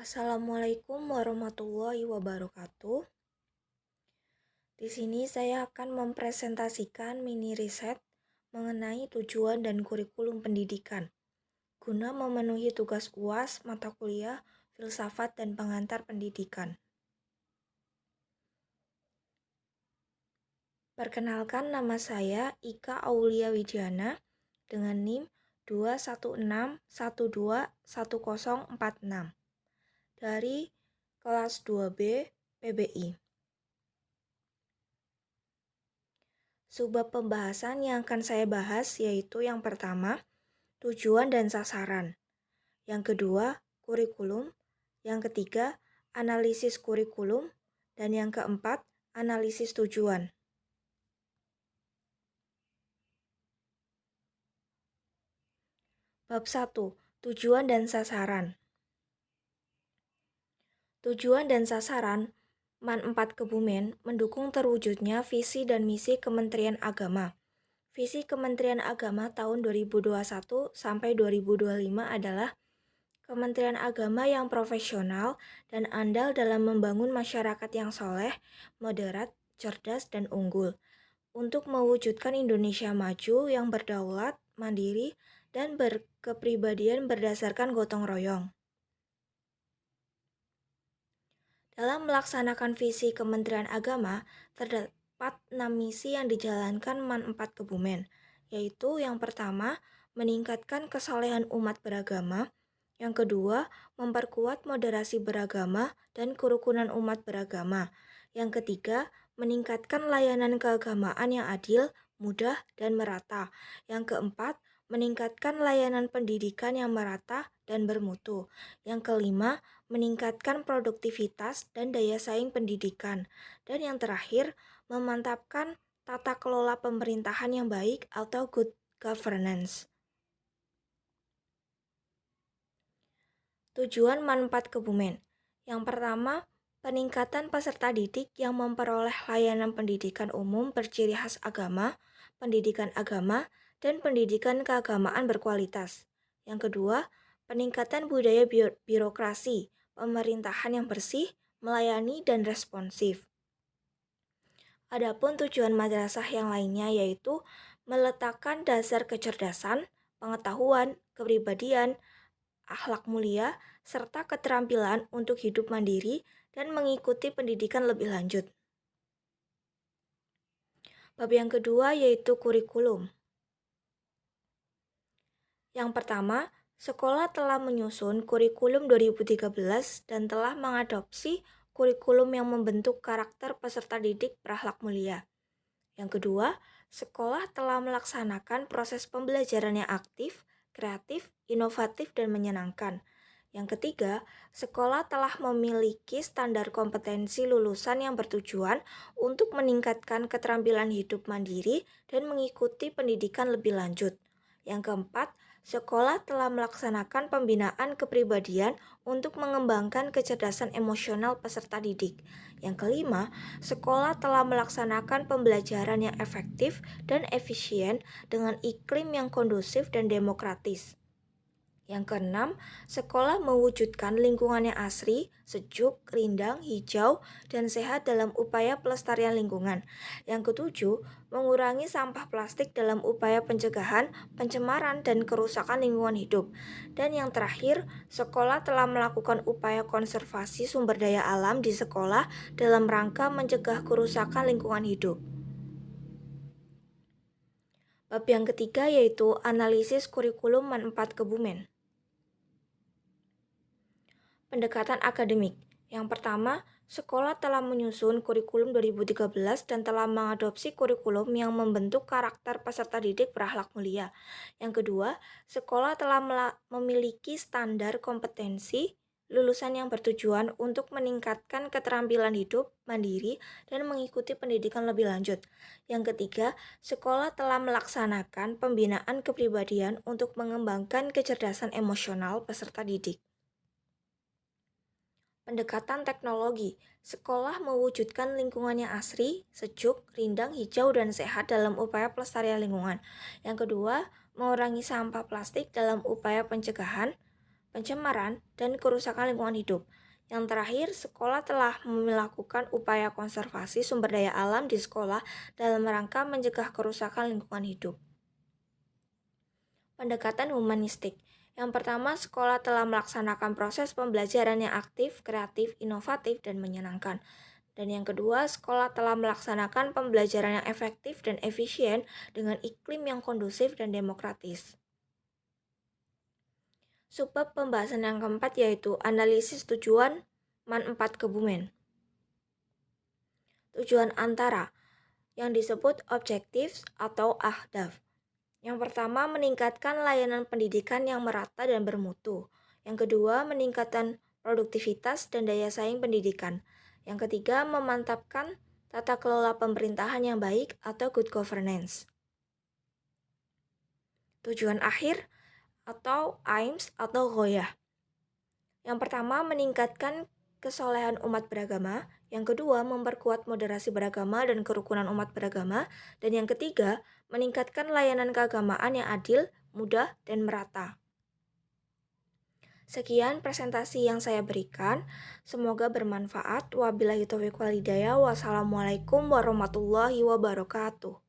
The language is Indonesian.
Assalamualaikum warahmatullahi wabarakatuh. Di sini saya akan mempresentasikan mini riset mengenai tujuan dan kurikulum pendidikan guna memenuhi tugas UAS mata kuliah Filsafat dan Pengantar Pendidikan. Perkenalkan, nama saya Ika Aulia Widiana dengan NIM 216121046 dari kelas 2B PBI. Subbab pembahasan yang akan saya bahas yaitu yang pertama, tujuan dan sasaran. Yang kedua, kurikulum. Yang ketiga, analisis kurikulum. Dan yang keempat, analisis tujuan. Bab 1. Tujuan dan sasaran. Tujuan dan sasaran MAN 4 Kebumen mendukung terwujudnya visi dan misi Kementerian Agama. Visi Kementerian Agama tahun 2021 sampai 2025 adalah Kementerian Agama yang profesional dan andal dalam membangun masyarakat yang soleh, moderat, cerdas, dan unggul untuk mewujudkan Indonesia maju yang berdaulat, mandiri, dan berkepribadian berdasarkan gotong royong. Dalam melaksanakan visi Kementerian Agama, terdapat 6 misi yang dijalankan MAN 4 Kebumen, yaitu yang pertama, meningkatkan kesolehan umat beragama, yang kedua, memperkuat moderasi beragama dan kerukunan umat beragama, yang ketiga, meningkatkan layanan keagamaan yang adil, mudah, dan merata, yang keempat, meningkatkan layanan pendidikan yang merata dan bermutu, yang kelima, meningkatkan produktivitas dan daya saing pendidikan, dan yang terakhir, memantapkan tata kelola pemerintahan yang baik atau good governance. Tujuan MAN 4 Kebumen. Yang pertama, peningkatan peserta didik yang memperoleh layanan pendidikan umum berciri khas agama, pendidikan agama, dan pendidikan keagamaan berkualitas. Yang kedua, peningkatan budaya birokrasi, pemerintahan yang bersih, melayani, dan responsif. Adapun tujuan madrasah yang lainnya yaitu meletakkan dasar kecerdasan, pengetahuan, kepribadian, akhlak mulia, serta keterampilan untuk hidup mandiri dan mengikuti pendidikan lebih lanjut. Bab yang kedua yaitu kurikulum. Yang pertama, sekolah telah menyusun kurikulum 2013 dan telah mengadopsi kurikulum yang membentuk karakter peserta didik berakhlak mulia. Yang kedua, sekolah telah melaksanakan proses pembelajaran yang aktif, kreatif, inovatif, dan menyenangkan. Yang ketiga, sekolah telah memiliki standar kompetensi lulusan yang bertujuan untuk meningkatkan keterampilan hidup mandiri dan mengikuti pendidikan lebih lanjut. Yang keempat, sekolah telah melaksanakan pembinaan kepribadian untuk mengembangkan kecerdasan emosional peserta didik. Yang kelima, sekolah telah melaksanakan pembelajaran yang efektif dan efisien dengan iklim yang kondusif dan demokratis. Yang keenam, sekolah mewujudkan lingkungan yang asri, sejuk, rindang, hijau, dan sehat dalam upaya pelestarian lingkungan. Yang ketujuh, mengurangi sampah plastik dalam upaya pencegahan, pencemaran, dan kerusakan lingkungan hidup. Dan yang terakhir, sekolah telah melakukan upaya konservasi sumber daya alam di sekolah dalam rangka mencegah kerusakan lingkungan hidup. Bab yang ketiga yaitu analisis kurikulum MAN 4 Kebumen. Pendekatan akademik. Yang pertama, sekolah telah menyusun kurikulum 2013 dan telah mengadopsi kurikulum yang membentuk karakter peserta didik berakhlak mulia. Yang kedua, sekolah telah memiliki standar kompetensi lulusan yang bertujuan untuk meningkatkan keterampilan hidup mandiri dan mengikuti pendidikan lebih lanjut. Yang ketiga, sekolah telah melaksanakan pembinaan kepribadian untuk mengembangkan kecerdasan emosional peserta didik. Pendekatan teknologi. Sekolah mewujudkan lingkungan yang asri, sejuk, rindang, hijau, dan sehat dalam upaya pelestarian lingkungan. Yang kedua, mengurangi sampah plastik dalam upaya pencegahan, pencemaran, dan kerusakan lingkungan hidup. Yang terakhir, sekolah telah melakukan upaya konservasi sumber daya alam di sekolah dalam rangka mencegah kerusakan lingkungan hidup. Pendekatan humanistik. Yang pertama, sekolah telah melaksanakan proses pembelajaran yang aktif, kreatif, inovatif, dan menyenangkan. Dan yang kedua, sekolah telah melaksanakan pembelajaran yang efektif dan efisien dengan iklim yang kondusif dan demokratis. Subbab pembahasan yang keempat yaitu analisis tujuan MAN 4 Kebumen. Tujuan antara yang disebut objektif atau ahdaf. Yang pertama, meningkatkan layanan pendidikan yang merata dan bermutu. Yang kedua, meningkatkan produktivitas dan daya saing pendidikan. Yang ketiga, memantapkan tata kelola pemerintahan yang baik atau good governance. Tujuan akhir atau aims atau ghoyah. Yang pertama, meningkatkan kesolehan umat beragama. Yang kedua, memperkuat moderasi beragama dan kerukunan umat beragama. Dan yang ketiga, meningkatkan layanan keagamaan yang adil, mudah, dan merata. Sekian presentasi yang saya berikan. Semoga bermanfaat. Wabillahi taufiq wal hidayah. Wassalamualaikum warahmatullahi wabarakatuh.